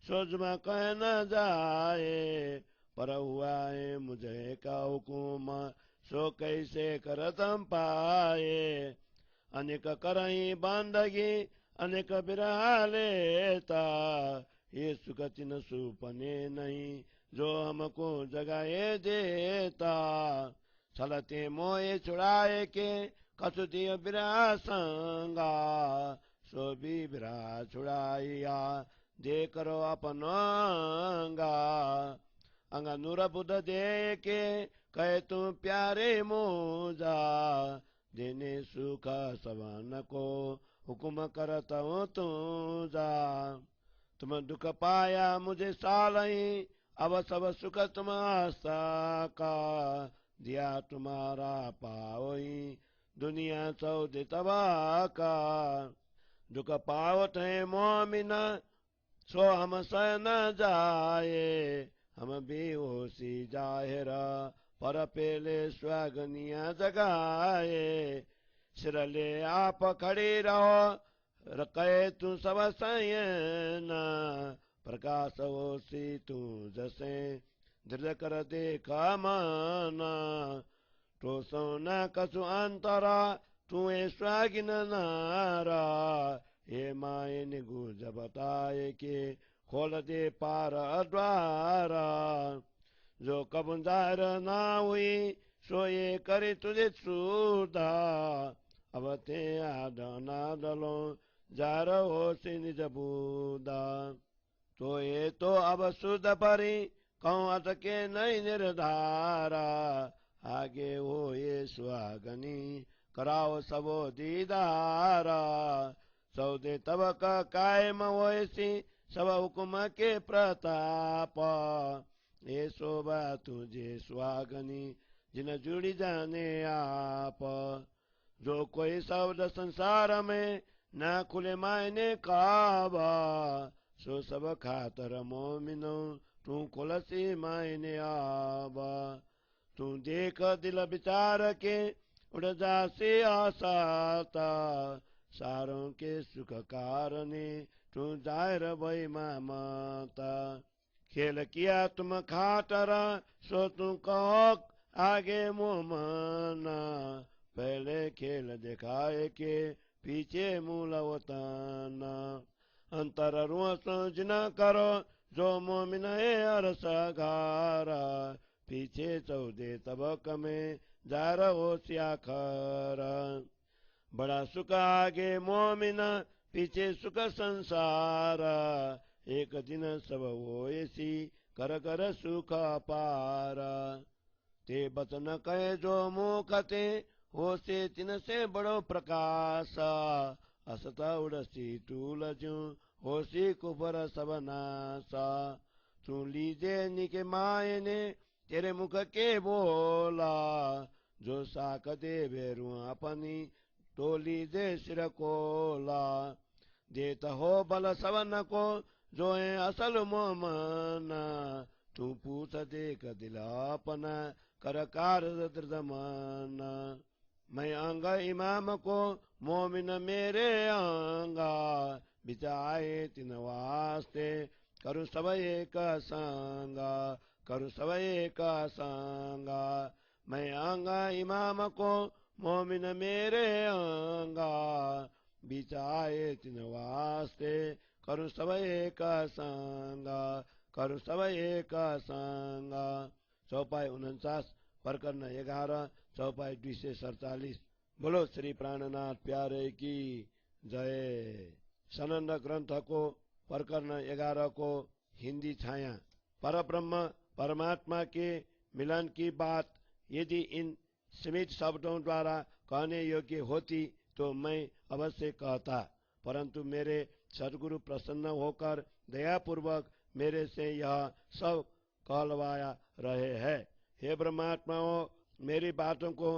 सोजमा कह न जाए पर हुआ है मुझे का हुकुम सो कैसे करतम पाए अनेक करही बांधगी अनेक बिरहा लेता ये सुखति न सुपने नहीं जो हमको जगाए देता चलते मोए छुड़ाए के कसुती बिरहा संगा सो भी बिरहा छुड़ाइया दे करो अपनांगा अंग नूर बुध दे के कहे तुम प्यारे मोजा देने सुख सवन को हुक्म करता हूँ तुझा तुम दुख पाया मुझे साल ही अब सब सुख तुम आशा का दिया तुम्हारा पाओ ही दुनिया सौदे तबाह का दुख पावत है मोमिन सो हम सह न जाए, हम बेहोशी जाहिर पर पेले स्वागनिया जगाए। सिरले आप खड़े रहो रखे तू सब सयन, प्रकाश होसी तू जसे दृढ़ कर देखा माना। तो सोना कसु अंतरा तू स्वागिन नारा, हे माए निगुज बताए के खोल दे पार द्वारा। जो कबूतर ना हुई सो ये करे तुझे सुधा, अब ते आदना दलो जा रहो से निज बूदा। तो ये तो अब शुद्ध परी कहूँ अटके नहीं निर्धारा, आगे हो ये सुहागनी कराओ सबो दीदारा। सौदे तब का कायम होसी सब हुक्म के प्रताप, ये शोभा तुझे सुहागनी जिन जुड़ी जाने आप। जो कोई शब्द संसार में न खुले मायने काबा, सो सब खातर मोमिनो तू खुलसी मायने आबा। तू देख दिल विचार के उड़ जासे आसाता, सारों के सुख कारणे तू जाहिर भई माता। खेल किया तुम खातर सो तू कहो आगे मोमना, पहले खेल दिखाए के पीछे मूल वताना। अंतर रुआ सोच न करो जो मोमिन है अरस घारा, पीछे चौदे तबक में जा रहो स्याखरा। बड़ा सुख आगे मोमिन पीछे सुख संसार, एक दिन सब वो ऐसी कर कर सुख पारा। ते बचन कहे जो मुख ते हो से तिन से बड़ो प्रकाश, असता उड़सी टूल जू होसी कुपर सब नासा। तू लीजे निके माए ने तेरे मुख के बोला, जो साक दे बेरू अपनी तो लीजे सिर कोला। देता हो बल सवन को जो है असल मोमना, तू पूछ देख दिला अपना कर कार दृढ़माना। मैं अंग इमाम को मोमिन मेरे अंगा, बिचाए तिन वास्ते करु सब एक संगा, करु सब एक संगा। मैं अंगा इमाम को मोमिन मेरे अंगा, बिचाए तिन वास्ते करु सब एक संगा, करु सब एक संगा। चौपाई 49 प्रकरण 11 चौपाई 247। बोलो श्री प्राणनाथ प्यारे की जय। सनंद ग्रंथ को प्रकरण 11 को हिंदी छाया। परब्रह्म परमात्मा के मिलन की बात यदि इन सीमित शब्दों द्वारा कहने योग्य होती तो मैं अवश्य कहता, परंतु मेरे सदगुरु प्रसन्न होकर दयापूर्वक मेरे से यह सब कहलवाया रहे हैं। हे ब्रह्मात्माओं, मेरी बातों को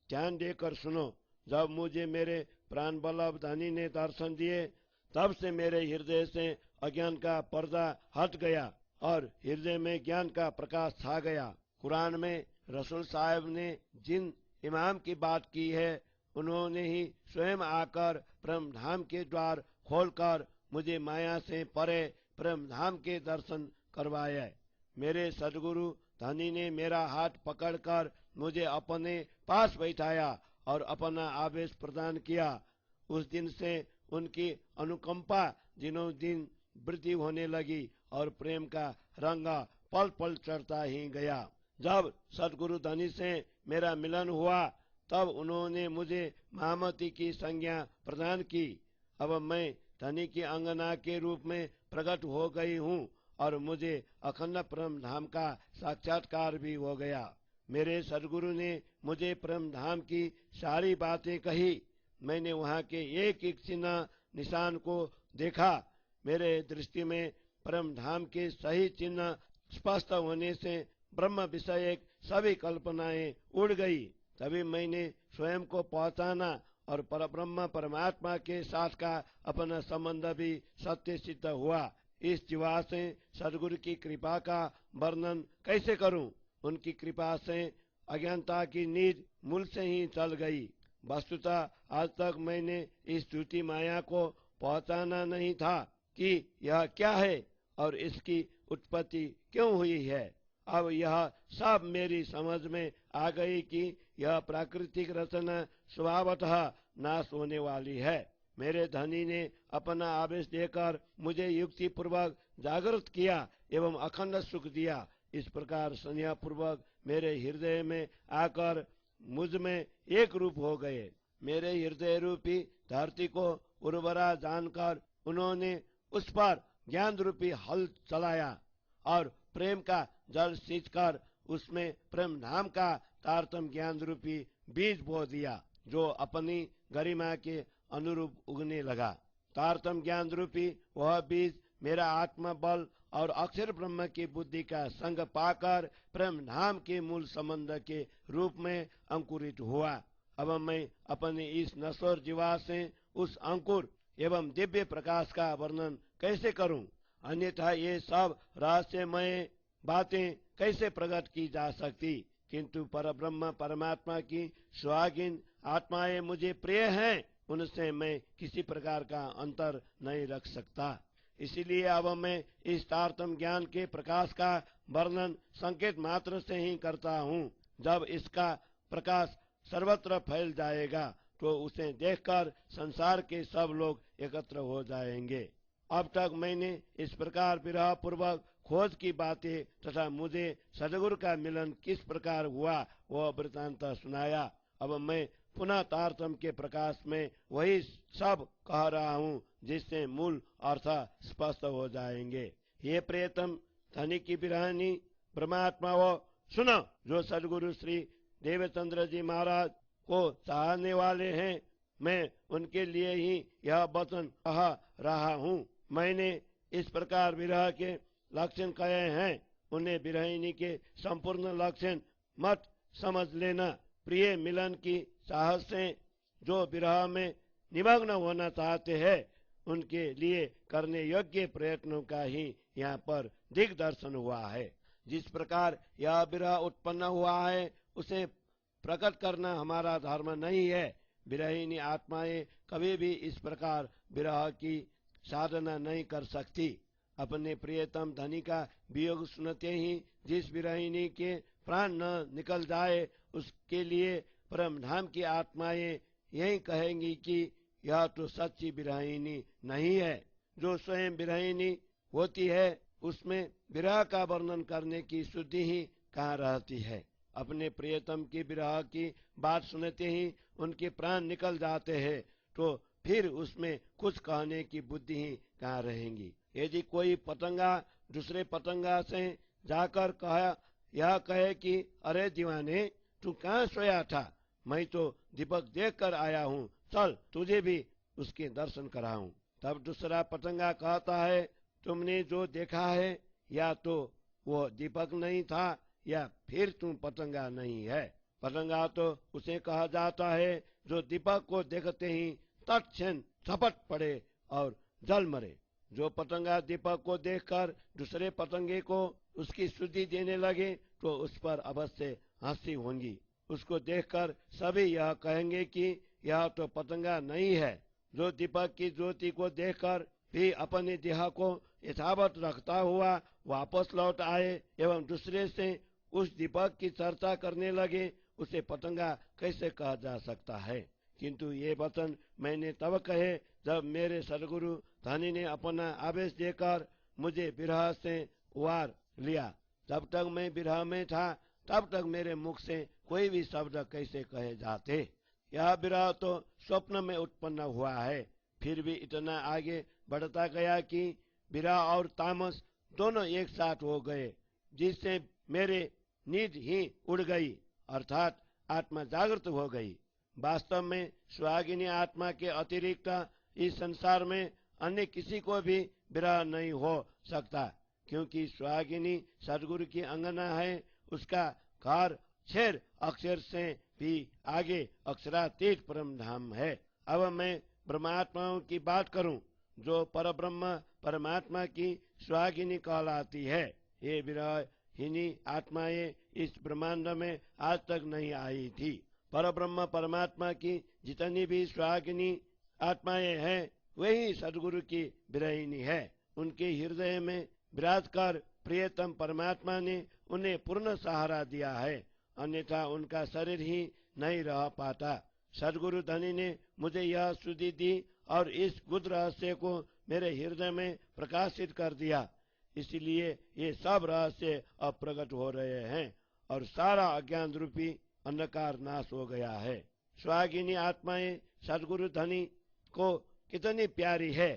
ध्यान देकर सुनो। जब मुझे मेरे प्राण वल्लभ धनी ने दर्शन दिए, तब से मेरे हृदय से अज्ञान का पर्दा हट गया और हृदय में ज्ञान का प्रकाश छा गया। कुरान में रसूल साहब ने जिन इमाम की बात की है, उन्होंने ही स्वयं आकर परम धाम के द्वार खोलकर मुझे माया से परे परम धाम के दर्शन करवाए। मेरे सदगुरु धनी ने मेरा हाथ पकड़कर मुझे अपने पास बैठाया और अपना आवेश प्रदान किया। उस दिन से उनकी अनुकंपा दिनों दिन वृद्धि होने लगी और प्रेम का रंग पल पल चढ़ता ही गया। जब सदगुरु धनी से मेरा मिलन हुआ, तब उन्होंने मुझे महामती की संज्ञा प्रदान की। अब मैं धनी की अंगना के रूप में प्रकट हो गई हूँ और मुझे अखंड परम धाम का साक्षात्कार भी हो गया। मेरे सदगुरु ने मुझे परम धाम की सारी बातें कही। मैंने वहाँ के एक एक चिन्ह निशान को देखा। मेरे दृष्टि में परम धाम के सही चिन्ह स्पष्ट होने से ब्रह्म विषयक सभी कल्पनाएं उड़ गई। तभी मैंने स्वयं को पहचाना और परब्रह्म परमात्मा के साथ का अपना संबंध भी सत्य सिद्ध हुआ। इस जीवा से सदगुरु की कृपा का वर्णन कैसे करूं? उनकी कृपा से अज्ञानता की नींद मूल से ही चल गई। वस्तुतः आज तक मैंने इस झूठी माया को पहचाना नहीं था कि यह क्या है और इसकी उत्पत्ति क्यों हुई है। अब यह सब मेरी समझ में आ गई कि यह प्राकृतिक रचना स्वभावतः नाश होने वाली है। मेरे धनी ने अपना आवेश देकर मुझे युक्ति पूर्वक जागृत किया एवं अखंड सुख दिया। इस प्रकार संध्या पूर्वक मेरे हृदय में आकर मुझ में एक रूप हो गए। मेरे हृदय रूपी धरती को उर्वरा जानकर उन्होंने उस पर ज्ञान रूपी हल चलाया और प्रेम का जल सींचकर उसमें प्रेम नाम का तारतम ज्ञान रूपी बीज बो दिया, जो अपनी गरिमा के अनुरूप उगने लगा। तारतम ज्ञान रूपी वह बीज मेरा आत्मा बल और अक्षर ब्रह्म की बुद्धि का संग पाकर प्रेम नाम के मूल संबंध के रूप में अंकुरित हुआ। अब मैं अपने इस नश्वर जीवा से उस अंकुर एवं दिव्य प्रकाश का वर्णन कैसे करूं? अन्यथा ये सब रहस्यमय बातें कैसे प्रकट की जा सकती? किंतु परब्रह्म परमात्मा की स्वाधीन आत्माएं मुझे प्रिय हैं, उनसे मैं किसी प्रकार का अंतर नहीं रख सकता। इसीलिए अब मैं इस तारतम ज्ञान के प्रकाश का वर्णन संकेत मात्र से ही करता हूँ। जब इसका प्रकाश सर्वत्र फैल जाएगा तो उसे देखकर संसार के सब लोग एकत्र हो जाएंगे। अब तक मैंने इस प्रकार विरह पूर्वक खोज की बातें तथा मुझे सदगुरु का मिलन किस प्रकार हुआ वह वृतांत सुनाया। अब मैं पुनः तारतम के प्रकाश में वही सब कह रहा हूँ, जिससे मूल अर्थ स्पष्ट हो जाएंगे। ये प्रियतम धनी की बिरहानी परमात्मा वो सुनो, जो सदगुरु श्री देवचंद्र जी महाराज को चाहने वाले हैं। मैं उनके लिए ही यह वचन कह रहा हूँ। मैंने इस प्रकार विरह के लक्षण कहे हैं, उन्हें विरहिणी के संपूर्ण लक्षण मत समझ लेना। प्रिय मिलन की साहस से जो विरह में निमग्न होना चाहते हैं, उनके लिए करने योग्य प्रयत्नों का ही यहाँ पर दिग्दर्शन हुआ है। जिस प्रकार यह विरह उत्पन्न हुआ है उसे प्रकट करना हमारा धर्म नहीं है। विरहिणी आत्माएं कभी भी इस प्रकार विरह की साधना नहीं कर सकती। अपने प्रियतम धनी का वियोग सुनते ही जिस विरहिणी के प्राण न निकल जाए, उसके लिए परम धाम की आत्माएं यही कहेंगी कि यह तो सच्ची विरहिणी नहीं है। जो स्वयं विरहिणी होती है उसमें विरह का वर्णन करने की शुद्धि ही कहाँ रहती है। अपने प्रियतम की विरह की बात सुनते ही उनके प्राण निकल जाते हैं, तो फिर उसमें कुछ कहने की बुद्धि ही कहाँ रहेंगी। यदि कोई पतंगा दूसरे पतंगा से जाकर यह कहे कि अरे दीवाने, तू कहाँ सोया था? मैं तो दीपक देख कर आया हूँ, चल तुझे भी उसके दर्शन कराऊं। तब दूसरा पतंगा कहता है, तुमने जो देखा है या तो वो दीपक नहीं था या फिर तुम पतंगा नहीं है। पतंगा तो उसे कहा जाता है जो दीपक को देखते ही तत्क्षण झपट पड़े और जल मरे। जो पतंगा दीपक को देखकर दूसरे पतंगे को उसकी शुद्धि देने लगे तो उस पर अवश्य हंसी होगी। उसको देखकर सभी यह कहेंगे कि यह तो पतंगा नहीं है। जो दीपक की ज्योति को देखकर भी अपने देह को यथावत रखता हुआ वापस लौट आए एवं दूसरे से उस दीपक की चर्चा करने लगे, उसे पतंगा कैसे कहा जा सकता है। किंतु ये वचन मैंने तब कहे जब मेरे सदगुरु धनी ने अपना आवेश देकर मुझे विरह से उबार लिया। जब तक मैं विरह में था तब तक मेरे मुख से कोई भी शब्द कैसे कहे जाते। यह विरह तो स्वप्न में उत्पन्न हुआ है। फिर भी इतना आगे बढ़ता गया कि विरह और तामस दोनों एक साथ हो गए, जिससे मेरे नींद ही उड़ गई, अर्थात आत्मा जागृत हो गई। वास्तव में सुहागिनी आत्मा के अतिरिक्त इस संसार में अन्य किसी को भी विरह नहीं हो सकता, क्योंकि सुहागिनी सदगुरु की अंगना है। उसका घर 6 अक्षर से भी आगे अक्षरातीत परम धाम है। अब मैं ब्रह्मात्माओं की बात करूं जो परब्रह्म परमात्मा की स्वागिनी कहलाती है। ये विरहिनी आत्माएं इस ब्रह्मांड में आज तक नहीं आई थी। परब्रह्म परमात्मा की जितनी भी स्वागिनी आत्माएं हैं वही सदगुरु की विरहिनी है। उनके हृदय में विराज कर प्रियतम परमात्मा ने उन्हें पूर्ण सहारा दिया है, अन्यथा उनका शरीर ही नहीं रह पाता। सदगुरु धनी ने मुझे यह सुधि दी और इस गुप्त रहस्य को मेरे हृदय में प्रकाशित कर दिया, इसलिए ये सब रहस्य अब प्रकट हो रहे हैं और सारा अज्ञान रूपी अंधकार नाश हो गया है। स्वागिनी आत्माएं सदगुरु धनी को कितनी प्यारी है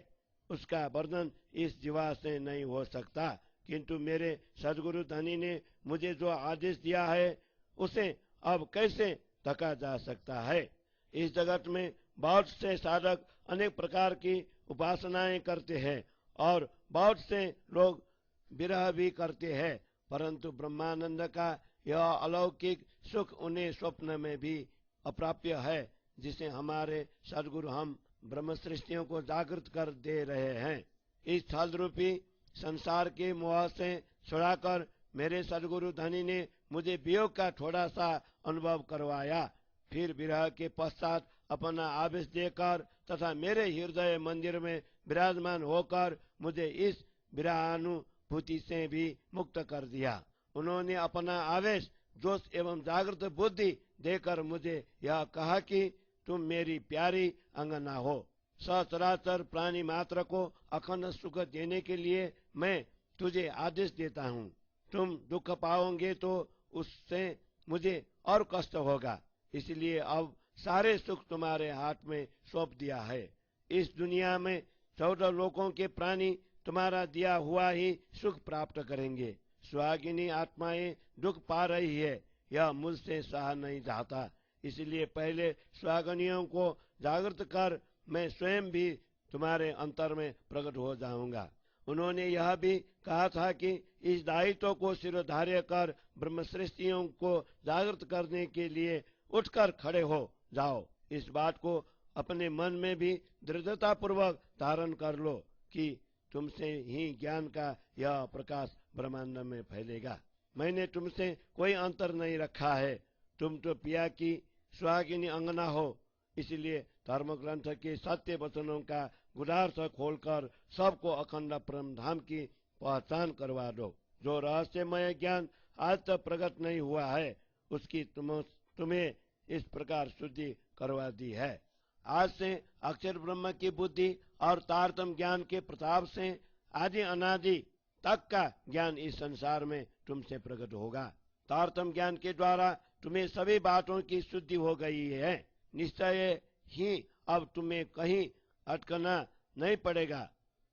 उसका वर्णन इस जीवा से नहीं हो सकता, किंतु मेरे सदगुरु धनी ने मुझे जो आदेश दिया है उसे अब कैसे ढका जा सकता है। इस जगत में बहुत से साधक अनेक प्रकार की उपासनाएं करते हैं और बहुत से लोग विरह भी करते हैं, परंतु ब्रह्मानंद का यह अलौकिक सुख उन्हें स्वप्न में भी अप्राप्य है, जिसे हमारे सदगुरु हम ब्रह्म सृष्टियों को जागृत कर दे रहे हैं। इस छल रूपी संसार के मोह से छुड़ाकर मेरे सदगुरु धनी ने मुझे वियोग का थोड़ा सा अनुभव करवाया, फिर विरह के पश्चात अपना आवेश देकर तथा मेरे हृदय मंदिर में विराजमान होकर मुझे इस विरहानुभूति से भी मुक्त कर दिया। उन्होंने अपना आवेश जोश एवं जागृत बुद्धि देकर मुझे यह कहा कि तुम मेरी प्यारी अंगना हो। सचराचर प्राणी मात्र को अखंड सुख देने के लिए मैं तुझे आदेश देता हूँ। तुम दुख पाओगे तो उससे मुझे और कष्ट होगा, इसलिए अब सारे सुख तुम्हारे हाथ में सौंप दिया है। इस दुनिया में 14 लोकों के प्राणी तुम्हारा दिया हुआ ही सुख प्राप्त करेंगे। स्वागिनी आत्माएं दुख पा रही है, यह मुझसे सहा नहीं जाता, इसलिए पहले स्वागनियों को जागृत कर मैं स्वयं भी तुम्हारे अंतर में प्रकट हो जाऊंगा। उन्होंने यह भी कहा था कि इस दायित्व को सिरोधार्य कर ब्रह्म सृष्टियों को जागृत करने के लिए उठकर खड़े हो जाओ। इस बात को अपने मन में भी दृढ़ता पूर्वक धारण कर लो कि तुमसे ही ज्ञान का यह प्रकाश ब्रह्मांड में फैलेगा। मैंने तुमसे कोई अंतर नहीं रखा है, तुम तो पिया की सुहागिनी अंगना हो, इसलिए धर्म ग्रंथ के सत्य वचनों का गुदार्थ खोलकर सबको अखंड परम धाम की पहचान करवा दो। जो रहस्यमय ज्ञान आज तक प्रकट नहीं हुआ है उसकी तुम्हें इस प्रकार शुद्धि करवा दी है। आज से अक्षर ब्रह्म की बुद्धि और तारतम ज्ञान के प्रताप से आदि अनादि तक का ज्ञान इस संसार में तुमसे प्रकट होगा। तारतम ज्ञान के द्वारा तुम्हें सभी बातों की शुद्धि हो गई है। निश्चय ही अब तुम्हें कहीं अटकना नहीं पड़ेगा।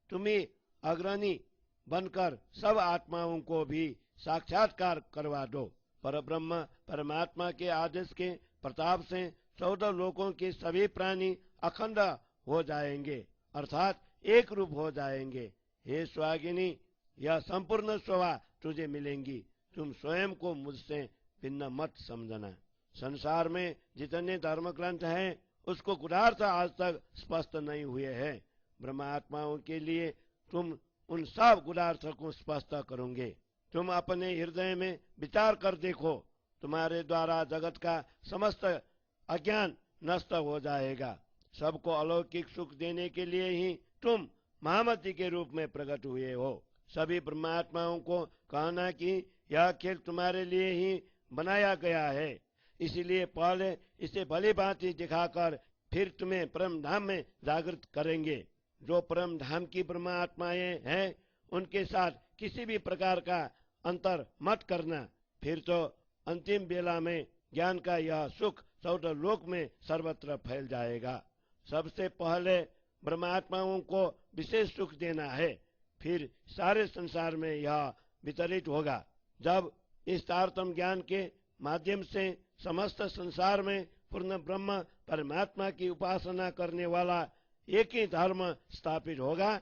तुम्हें अग्रणी बनकर सब आत्माओं को भी साक्षात्कार करवा दो। परब्रह्म परमात्मा के आदेश के प्रताप से 14 लोकों के सभी प्राणी अखंड हो जाएंगे, अर्थात एक रूप हो जाएंगे। हे स्वागिनी, यह संपूर्ण शोभा तुझे मिलेंगी। तुम स्वयं को मुझसे भिन्न मत समझना। संसार में जितने धर्म ग्रंथ हैं उसको गुदार्थ आज तक स्पष्ट नहीं हुए हैं। ब्रह्मात्माओं के लिए तुम उन सब गुदार्थ को स्पष्ट करोगे। तुम अपने हृदय में विचार कर देखो, तुम्हारे द्वारा जगत का समस्त अज्ञान नष्ट हो जाएगा। सबको अलौकिक सुख देने के लिए ही तुम महामती के रूप में प्रकट हुए हो। सभी ब्रह्मात्माओं को कहना कि यह खेल तुम्हारे लिए ही बनाया गया है, इसलिए पहले इसे भली भांति दिखाकर फिर तुम्हें परम धाम में जागृत करेंगे। जो परम धाम की ब्रह्मात्माएं हैं उनके साथ किसी भी प्रकार का अंतर मत करना, फिर तो अंतिम बेला में ज्ञान का यह सुख 14 लोक में सर्वत्र फैल जाएगा। सबसे पहले ब्रह्मात्माओं को विशेष सुख देना है, फिर सारे संसार में यह वितरित होगा। जब इस तारतम ज्ञान के माध्यम से समस्त संसार में पूर्ण ब्रह्म परमात्मा की उपासना करने वाला एक ही धर्म स्थापित होगा,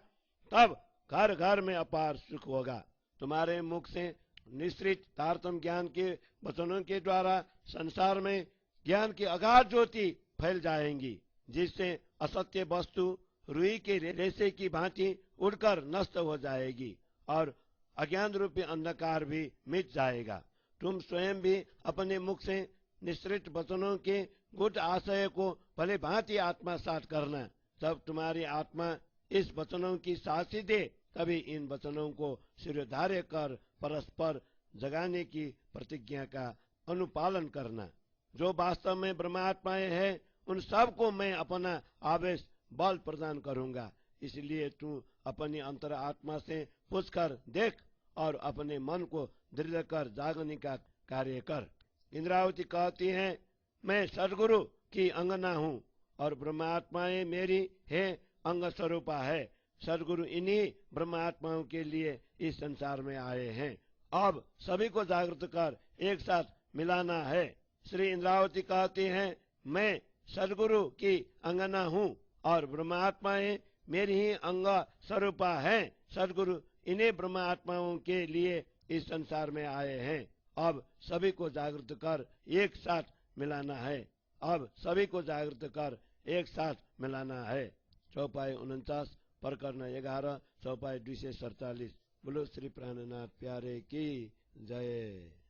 तब घर घर में अपार सुख होगा। तुम्हारे मुख से निश्रित तारतम ज्ञान के वचनों के द्वारा संसार में ज्ञान की अगाध ज्योति फैल जाएंगी, जिससे असत्य वस्तु रुई के रेशे की भांति उड़कर नष्ट हो जाएगी और अज्ञान रूपी अंधकार भी मिट जाएगा। तुम स्वयं भी अपने मुख से निश्रित वचनों के गुड आशय को भले भांति आत्मसात करना। तब तुम्हारी आत्मा इस वचनों की साक्षी दे, तभी इन वचनों को शिरोधार्य कर परस्पर जगाने की प्रतिज्ञा का अनुपालन करना। जो वास्तव में ब्रह्मात्माएं हैं, उन सब को मैं अपना आवेश बल प्रदान करूंगा। इसलिए तू अपनी अंतर आत्मा से पूछकर देख और अपने मन को दृढ़ कर जागने का कार्य कर। इंद्रावती कहती है, मैं सदगुरु की अंगना हूँ और ब्रह्मात्माएं मेरी है अंग स्वरूपा है। सदगुरु इन्हीं ब्रह्मात्माओं के लिए इस संसार में आए हैं। अब सभी को जागृत कर एक साथ मिलाना है। श्री इंद्रावती कहती हैं, मैं सदगुरु की अंगना हूँ और ब्रह्मात्माएं मेरी ही अंग स्वरूपा है। सदगुरु इन्हीं ब्रह्मात्माओं के लिए इस संसार में आए हैं। अब सभी को जागृत कर एक साथ मिलाना है। अब सभी को जागृत कर एक साथ मिलाना है। चौपाई 49 प्रकरण 11 चौपाई 247। बोलो श्री प्राणनाथ प्यारे की जय।